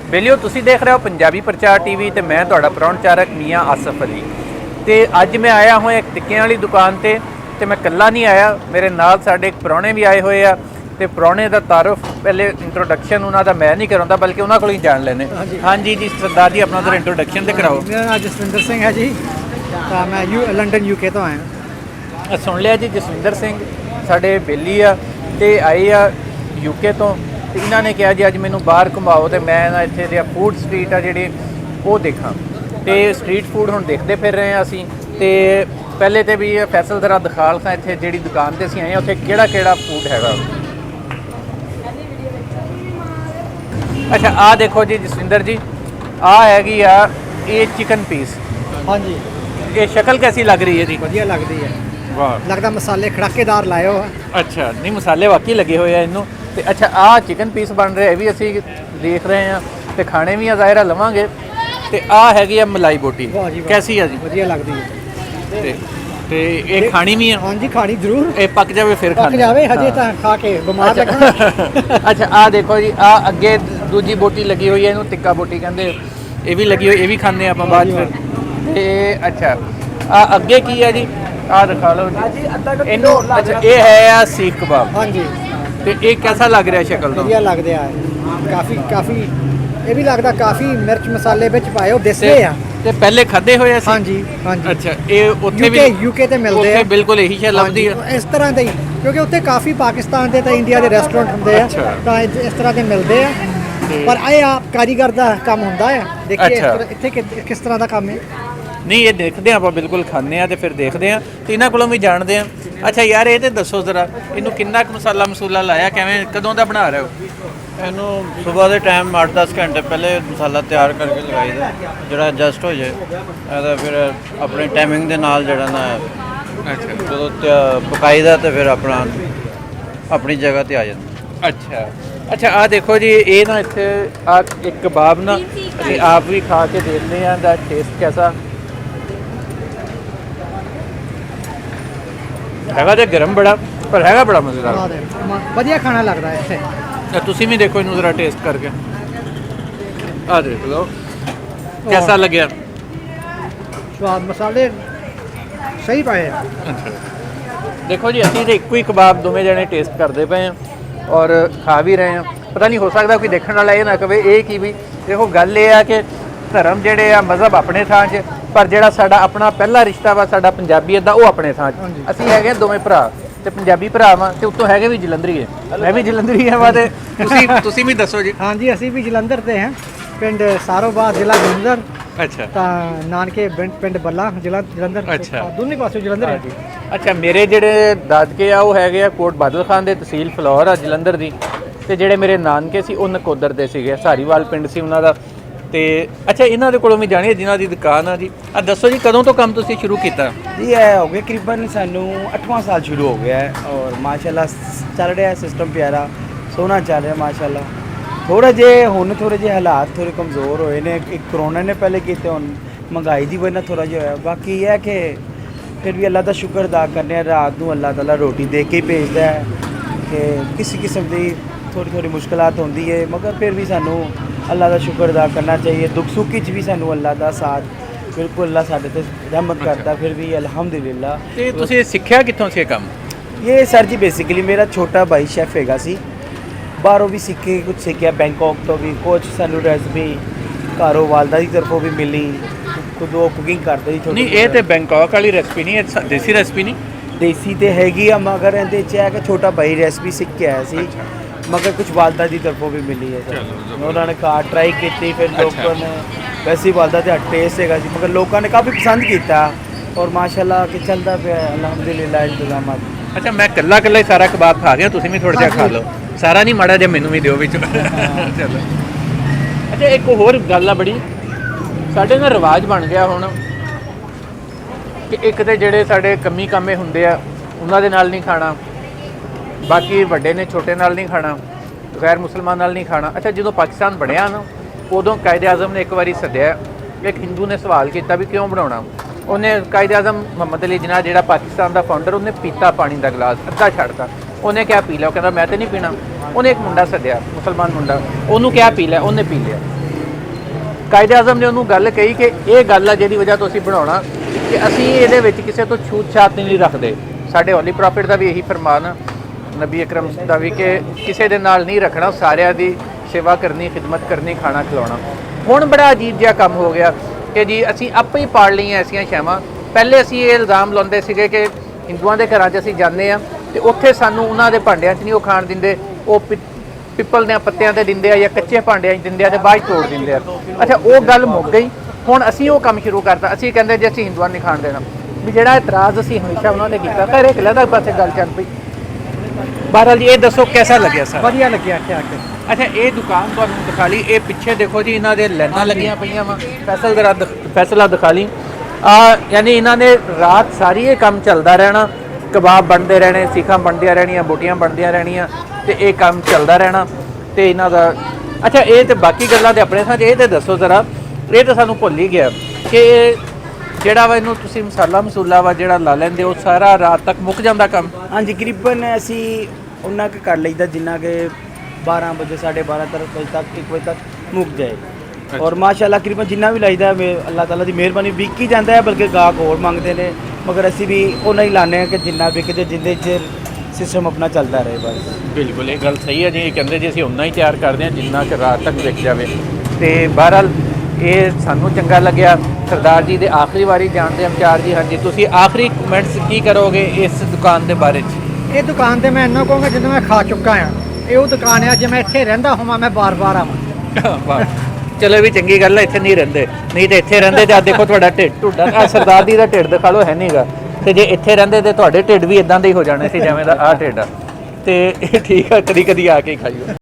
बेलियो तुसी देख रहे हो पंजाबी प्रचार टीवी ते मैं तुहाडा प्रौणचारक मियाँ आसफ अली। तो अज मैं आया हूँ एक टिक्कियां वाली दुकान ते मैं कल्ला नहीं आया, मेरे नाल साडे एक प्राहुणे भी आए हुए आ ते प्राहुणे दा तारुफ पहले इंट्रोडक्शन उन्हां दा मैं नहीं करांदा बल्कि उन्हां कोलों ही जान लेने। हाँ जी जी सरदार जी अपना उधर इंट्रोडक्शन तो कराओ। मेरा नाम जसविंदर सिंह है जी, तो मैं लंडन यूके तो आया। सुन लिया जी जसविंदर सिंह साडे बेली आ ते आए आ यूके तो इन्हों ने कहा जी अज मैनू बाहर घुमाओ तो मैं ना इत्थे दी फूड स्ट्रीट आ जी वो देखा तो स्ट्रीट फूड हुण देखते फिर रहे हैं असी तो पहले तो भी फैसल जरा दिखा लखां इत्थे जी दुकान ते असीं आए उत्थे किहड़ा किहड़ा फूड हैगा। अच्छा आ देखो जी जसविंदर जी आ हैगी आ ये चिकन पीस। हाँ जी ये शक्ल कैसी लग रही है जी? वधिया लगदी है, वाह लगता मसाले खड़ाकेदार लाए हो। अच्छा नहीं मसाले वाकई लगे हुए हैं इनू। तो अच्छा आ चिकन पीस बन रहे हैं भी असी देख रहे हैं तो खाने भी ज़ाहिर लवांगे। तो आ हैगी है मलाई बोटी, कैसी है जी? वधिया लगदी है ते ये खानी भी है? हाँ जी खानी जरूर, ये पक जावे फिर पक जावे हजे तो खा के बीमार लगना। अच्छा आ देखो जी आ अगे दूजी बोटी लगी हुई है, इनू टिक्का बोटी कहते, ये भी लगी हुई, ये भी खाने आप बाद फिर। ते अच्छा आ अगे की है जी आ दिखा लो इनू। अच्छा ये है सीख कबाब। हाँ जी तो ये कैसा लग रहा है शक्ल तो? वधिया लगदे आ, काफ़ी काफ़ी ये भी लगता काफ़ी मिर्च मसाले विच पाए हो देसी आ। ते पहले खाधे होए सी? हाँ जी हाँ जी। अच्छा ये उत्थे भी यूके ते मिलदे आ, बिल्कुल यही शे लभदी है इस तरह दे क्योंकि उत्थे काफ़ी पाकिस्तान दे ते इंडिया दे रेस्टोरेंट हुंदे आ, तां इस तरह दे मिलदे आ। पर ये आप कारीगर दा काम हुंदा है, देखिए इत्थे किस तरह दा काम है। नहीं ये देखते हैं आप बिल्कुल खाने हैं तो फिर देखते हैं तो इन्हों को भी जानते हैं। अच्छा यार ये तो दसो जरा इनू किन्ना मसाला मसूला लाया किवें कदों दा बना रहे हो? ਇਹਨੂੰ ਸਵੇਰ ਦੇ ਟਾਈਮ 8-10 ਘੰਟੇ ਪਹਿਲੇ ਮਸਾਲਾ ਤਿਆਰ ਕਰਕੇ ਲਗਾਈਦਾ ਜਿਹੜਾ ਐਡਜਸਟ ਹੋ ਜਾਏ ਇਹਦਾ ਫਿਰ ਆਪਣੀ ਟਾਈਮਿੰਗ ਦੇ ਨਾਲ ਜਿਹੜਾ ਨਾ अच्छा ਜਦੋਂ ਪਕਾਈਦਾ ਤੇ ਫਿਰ ਆਪਣੀ ਜਗ੍ਹਾ ਤੇ ਆ ਜਾਂਦਾ। अच्छा अच्छा आ देखो जी ये ना इत्थे आ एक कबाब ना असीं आप भी खा के देखते हैं दा टेस्ट कैसा हैगा। तो गर्म बड़ा पर हैगा बड़ा मज़ेदार, वधिया खाना लगता है इत्थे। तुसीं भी देखो इनू जरा टेस्ट करके आ देख लो कैसा लगे। स्वाद मसाले सही पाए। देखो जी असीं तो इक्को ही कबाब दोवें जने टेस्ट करते पे हैं और खा भी रहे हैं। पता नहीं हो सकता कोई देखने वाला ये ना कहे ये की भी देखो गल ये है कि धर्म जेडे आ मजहब अपने थां च पर जेड़ा साडा अपना पहला रिश्ता वा साडा पंजाबीयत दा वो अपने थां च। असीं हैगे दोवें भरा ते पंजाबी भरा वां ते उत्तों हैगे भी जलंधरी है, मैं भी जलंधरी है वा ते तुसीं भी दसो जी। हाँ जी असीं भी जलंधर ते हैं, पिंड सारोबाद जिला जलंधर। अच्छा ਤਾਂ ਨਾਨਕੇ ਪਿੰਡ ਬੱਲਾ ਜ਼ਿਲ੍ਹਾ ਜਲੰਧਰ। ਅੱਛਾ ਦੋਨੇ ਪਾਸੇ ਜਲੰਧਰ ਹੈ ਜੀ। ਅੱਛਾ ਮੇਰੇ ਜਿਹੜੇ ਦਾਦਕੇ ਆ ਉਹ ਹੈਗੇ ਆ ਕੋਟ ਬਾਦਲ ਖਾਨ ਦੇ, ਤਹਿਸੀਲ ਫਲੌਰ ਆ ਜਲੰਧਰ ਦੀ, ਤੇ ਜਿਹੜੇ ਮੇਰੇ ਨਾਨਕੇ ਸੀ ਉਹ ਨਕੋਦਰ ਦੇ ਸੀਗੇ, ਹਸਾਰੀਵਾਲ ਪਿੰਡ ਸੀ ਉਹਨਾਂ ਦਾ। ਤੇ ਅੱਛਾ ਇਹਨਾਂ ਦੇ ਕੋਲੋਂ ਵੀ ਜਾਣੀਏ ਜਿਨ੍ਹਾਂ ਦੀ ਦੁਕਾਨ ਆ ਜੀ। ਆ ਦੱਸੋ ਜੀ ਕਦੋਂ ਤੋਂ ਕੰਮ ਤੁਸੀਂ ਸ਼ੁਰੂ ਕੀਤਾ? जी है हो गया करीबन सानू 8वां साल शुरू हो गया है और माशाल्लाह चल रहा है सिस्टम प्यारा सोहना चल रहा माशाल्लाह। थोड़ा जे हुण थोड़े जे हालात थोड़े कमज़ोर होए ने, एक कोरोना ने पहले कीते, हुण महंगाई दी वजह थोड़ा जो है। बाकी यह है कि फिर भी अल्लाह का शुक्र अदा करने, रात को अल्लाह ताला रोटी दे के ही भेजता है कि किसी किस्म की थोड़ी थोड़ी मुश्किलात होंदी है मगर फिर भी सानू अल्लाह का शुक्र अदा करना चाहिए। दुख सुख च भी सानू अल्लाह का साथ बिल्कुल अल्लाह साढ़े ते रहमत करता फिर भी अल्हम्दुलिल्लाह। ਤੇ ਤੁਸੀਂ ਸਿੱਖਿਆ ਕਿੱਥੋਂ ਸੀ ਇਹ ਕੰਮ? ये सर जी बेसिकली मेरा छोटा भाई शेफ हैगा सी, बाहरों भी सीखे कुछ सीखा, बैंकॉक तो भी कुछ सानू रेसिपी घरों वालदा की तरफों भी मिली, खुद वो कुकिंग करते ही। ਨਹੀਂ ਇਹ ਤੇ ਬੈਂਕਾਕ ਵਾਲੀ ਰੈਸਪੀ ਨਹੀਂ, ਇਹ ਦੇਸੀ ਰੈਸਪੀ ਨਹੀਂ? देसी तो हैगी आ मगर इहदे च है कि छोटा भाई रेसिपी सीख के आया सी मगर कुछ वालदा की तरफों भी मिली है सर। उन्होंने घर ट्राई की फिर लोगों ने वैसे ही वालदा का टेस्ट है मगर लोगों ने काफ़ी पसंद किया और माशाल्लाह कि चलता पे अल्हम्दुलिल्लाह इंतजाम। अच्छा मैं कल्ला कल्ला ही सारा कबाब खा गया, तुसीं भी थोड़ा जिहा खा लो, सारा नहीं माड़ा जिहा मैनू भी दिओ विच। चलो अच्छा एक होर गल आ बड़ी साडे ना रिवाज बन गया हुण कि एक तो ਜਿਹੜੇ ਸਾਡੇ ਕੰਮੀ ਕਾਮੇ ਹੁੰਦੇ ਆ ਉਹਨਾਂ ਦੇ ਨਾਲ ਨਹੀਂ ਖਾਣਾ, ਬਾਕੀ ਵੱਡੇ ਨੇ ਛੋਟੇ ਨਾਲ ਨਹੀਂ ਖਾਣਾ, ਗੈਰ ਮੁਸਲਮਾਨ ਨਾਲ ਨਹੀਂ ਖਾਣਾ। ਅੱਛਾ ਜਦੋਂ ਪਾਕਿਸਤਾਨ ਬਣਿਆ ਨਾ ਉਦੋਂ ਕਾਇਦੇ ਆਜ਼ਮ ਨੇ ਇੱਕ ਵਾਰੀ ਸੱਦਿਆ, ਇੱਕ ਹਿੰਦੂ ਨੇ ਸਵਾਲ ਕੀਤਾ ਵੀ ਕਿਉਂ ਬਣਾਉਣਾ। ਉਹਨੇ ਕਾਇਦੇ ਆਜ਼ਮ ਮੁਹੰਮਦ ਅਲੀ ਜਿਨਾਹ ਜਿਹੜਾ ਪਾਕਿਸਤਾਨ ਦਾ ਫਾਊਂਡਰ, ਉਹਨੇ ਪੀਤਾ ਪਾਣੀ ਦਾ ਗਲਾਸ ਅੱਧਾ ਛੱਡਤਾ, ਉਹਨੇ ਕਿਹਾ ਪੀ ਲਿਆ, ਉਹ ਕਹਿੰਦਾ ਮੈਂ ਤਾਂ ਨਹੀਂ ਪੀਣਾ। ਉਹਨੇ ਇੱਕ ਮੁੰਡਾ ਸੱਦਿਆ ਮੁਸਲਮਾਨ ਮੁੰਡਾ, ਉਹਨੂੰ ਕਿਹਾ ਪੀ ਲਿਆ, ਉਹਨੇ ਪੀ ਲਿਆ। ਕਾਇਦੇ ਆਜ਼ਮ ਨੇ ਉਹਨੂੰ ਗੱਲ ਕਹੀ ਕਿ ਇਹ ਗੱਲ ਆ ਜਿਹਦੀ ਵਜ੍ਹਾ ਤੋਂ ਅਸੀਂ ਬਣਾਉਣਾ ਕਿ ਅਸੀਂ ਇਹਦੇ ਵਿੱਚ ਕਿਸੇ ਤੋਂ ਛੂਤ ਛਾਤ ਨਹੀਂ ਰੱਖਦੇ। ਸਾਡੇ ਹੋਲੀ ਪ੍ਰੋਫਿਟ ਦਾ ਵੀ ਇਹੀ ਫਰਮਾਨ ਆ, ਨਬੀ ਅਕਰਮ ਦਾ ਵੀ, ਕਿ ਕਿਸੇ ਦੇ ਨਾਲ ਨਹੀਂ ਰੱਖਣਾ, ਸਾਰਿਆਂ ਦੀ ਸੇਵਾ ਕਰਨੀ, ਖਿਦਮਤ ਕਰਨੀ, ਖਾਣਾ ਖਿਲਾਉਣਾ। ਹੁਣ ਬੜਾ ਅਜੀਬ ਜਿਹਾ ਕੰਮ ਹੋ ਗਿਆ ਕਿ ਜੀ ਅਸੀਂ ਆਪੇ ਹੀ ਪਾੜ ਲਈਆਂ ਐਸੀਆਂ ਸ਼ੈਵਾਂ। ਪਹਿਲੇ ਅਸੀਂ ਇਹ ਇਲਜ਼ਾਮ ਲਾਉਂਦੇ ਸੀਗੇ ਕਿ ਹਿੰਦੂਆਂ ਦੇ ਘਰਾਂ 'ਚ ਅਸੀਂ ਜਾਂਦੇ ਆ ਤੇ ਉੱਥੇ ਸਾਨੂੰ ਉਹਨਾਂ ਦੇ ਭਾਂਡਿਆਂ 'ਚ ਨਹੀਂ ਉਹ ਖਾਣ ਦਿੰਦੇ, ਉਹ ਪਿੱਪਲ ਦੇ ਪੱਤਿਆਂ ਤੇ ਦਿੰਦੇ ਆ ਜਾਂ ਕੱਚੇ ਭਾਂਡਿਆਂ 'ਚ ਦਿੰਦੇ ਆ ਤੇ ਬਾਅਦ 'ਚ ਤੋੜ ਦਿੰਦੇ ਆ। ਅੱਛਾ, ਉਹ ਗੱਲ ਮੁੱਕ ਗਈ। ਹੁਣ ਅਸੀਂ ਉਹ ਕੰਮ ਸ਼ੁਰੂ ਕਰਤਾ। ਅਸੀਂ ਕਹਿੰਦੇ ਜੇ ਅਸੀਂ ਹਿੰਦੂਆਂ ਨਹੀਂ ਖਾਣ ਦੇਣਾ, ਵੀ ਜਿਹੜਾ ਇਤਰਾਜ਼ ਅਸੀਂ ਹਮੇਸ਼ਾ ਉਹਨਾਂ ਨੇ ਕੀਤਾ ਤਾਂ ਇੱਕ ਲਹਿਦਾ ਪਾਸੇ ਗੱਲ ਚੱਲ ਪਈ। ਬਹਰਾਲ ਜੀ, ਇਹ ਦੱਸੋ ਕਿਹਦਾ ਲੱਗਿਆ ਸਰ? ਵਧੀਆ ਲੱਗਿਆ ਇੱਥੇ ਆ ਕੇ। ਅੱਛਾ, ਇਹ ਦੁਕਾਨ ਤੁਹਾਨੂੰ ਦਿਖਾ ਲਈ, ਇਹ ਪਿੱਛੇ ਦੇਖੋ ਜੀ ਇਹਨਾਂ ਦੇ ਲਾਈਨਾਂ ਲੱਗੀਆਂ ਪਈਆਂ ਵਾ। ਫੈਸਲਾ ਦਿਖਾ ਲਈ, ਯਾਨੀ ਇਹਨਾਂ ਨੇ ਰਾਤ ਸਾਰੀ ਇਹ ਕੰਮ ਚੱਲਦਾ ਰਹਿਣਾ, ਕਬਾਬ ਬਣਦੇ ਰਹਿਣੇ, ਸੀਖਾਂ ਬਣਦੀਆਂ ਰਹਿਣੀਆਂ, ਬੋਟੀਆਂ ਬਣਦੀਆਂ ਰਹਿਣੀਆਂ ਤੇ ਇਹ ਕੰਮ ਚੱਲਦਾ ਰਹਿਣਾ ਤੇ ਇਹਨਾਂ ਦਾ। ਅੱਛਾ, ਇਹ ਤੇ ਬਾਕੀ ਗੱਲਾਂ ਤੇ ਆਪਣੇ ਸਾਹ, ਇਹ ਤੇ ਦੱਸੋ ਜ਼ਰਾ, ਇਹ ਤਾਂ ਸਾਨੂੰ ਭੁੱਲ ਹੀ ਗਿਆ ਕਿ ਜਿਹੜਾ ਵਾ ਇਹਨੂੰ ਤੁਸੀਂ ਮਸਾਲਾ ਵਾ ਜਿਹੜਾ ਲਾ ਲੈਂਦੇ ਹੋ, ਸਾਰਾ ਰਾਤ ਤੱਕ ਮੁੱਕ ਜਾਂਦਾ ਕੰਮ? ਹਾਂਜੀ, ਤਕਰੀਬਨ ਅਸੀਂ ਉਹਨਾਂ ਕੁ ਕਰ ਲਈਦਾ ਜਿੰਨਾ ਕਿ 12 ਵਜੇ 12:30 ਵਜੇ ਤੱਕ 1 ਵਜੇ ਤੱਕ ਮੁੱਕ ਜਾਏ। ਔਰ ਮਾਸ਼ਾਅੱਲਾ ਤਕਰੀਬਨ ਜਿੰਨਾ ਵੀ ਲਾਈਦਾ ਅੱਲਾਹ ਤਾਲਾ ਦੀ ਮਿਹਰਬਾਨੀ ਵਿਕ ਹੀ ਜਾਂਦਾ ਹੈ, ਬਲਕਿ ਗਾਹਕ ਹੋਰ ਮੰਗਦੇ ਨੇ, ਮਗਰ ਅਸੀਂ ਵੀ ਉਹਨਾਂ ਹੀ ਲਾਉਂਦੇ ਹਾਂ ਕਿ ਜਿੰਨਾ ਵਿਕਦੇ, ਜਿੰਦੇ ਚਿਰ ਸਿਸਟਮ ਆਪਣਾ ਚੱਲਦਾ ਰਹੇ ਬਸ। ਬਿਲਕੁਲ, ਇਹ ਗੱਲ ਸਹੀ ਹੈ ਜੀ। ਇਹ ਕਹਿੰਦੇ ਜੀ ਅਸੀਂ ਉਨਾ ਹੀ ਤਿਆਰ ਕਰਦੇ ਹਾਂ ਜਿੰਨਾ ਕਿ ਰਾਤ ਤੱਕ ਵਿਕ ਜਾਵੇ। ਤੇ ਬਹਰਾਲ ਇਹ ਸਾਨੂੰ ਚੰਗਾ ਲੱਗਿਆ। ਸਰਦਾਰ ਜੀ ਦੇ ਆਖਰੀ ਵਾਰੀ ਜਾਣਦੇ ਹਾਂ ਵਿਚਾਰ ਜੀ। ਹਾਂਜੀ, ਤੁਸੀਂ ਆਖਰੀ ਕਮੈਂਟਸ ਕੀ ਕਰੋਗੇ ਇਸ ਦੁਕਾਨ ਦੇ ਬਾਰੇ 'ਚ? ਇਹ ਦੁਕਾਨ ਤੇ ਮੈਂ ਇੰਨਾ ਕਹੂੰਗਾ ਜਦੋਂ ਮੈਂ ਖਾ ਚੁੱਕਾ ਆ। ਇਹ ਉਹ ਦੁਕਾਨ ਆ ਜੇ ਮੈਂ ਇੱਥੇ ਰਹਿੰਦਾ ਹੋਵਾਂ ਮੈਂ ਬਾਰ-ਬਾਰ ਆਵਾਂ। ਚਲੋ, ਇਹ ਵੀ ਚੰਗੀ ਗੱਲ ਹੈ, ਇੱਥੇ ਨਹੀਂ ਰਹਿੰਦੇ, ਨਹੀਂ ਤੇ ਇੱਥੇ ਰਹਿੰਦੇ ਤੇ ਆ ਦੇਖੋ ਤੁਹਾਡਾ ਢਿੱਡ ਆ ਸਰਦਾਰ ਜੀ ਦਾ ਢਿੱਡ ਦਿਖਾ ਲਓ, ਹੈ ਨਹੀਂਗਾ। ਤੇ ਜੇ ਇੱਥੇ ਰਹਿੰਦੇ ਤੇ ਤੁਹਾਡੇ ਢਿੱਡ ਵੀ ਇਦਾਂ ਦੇ ਹੀ ਹੋ ਜਾਣੇ ਸੀ ਜਿਵੇਂ ਦਾ ਆਹ ਢਿੱਡ ਆ। ਤੇ ਇਹ ਠੀਕ ਆ, ਕਦੀ ਕਦੀ ਆ ਕੇ ਖਾਈਓ।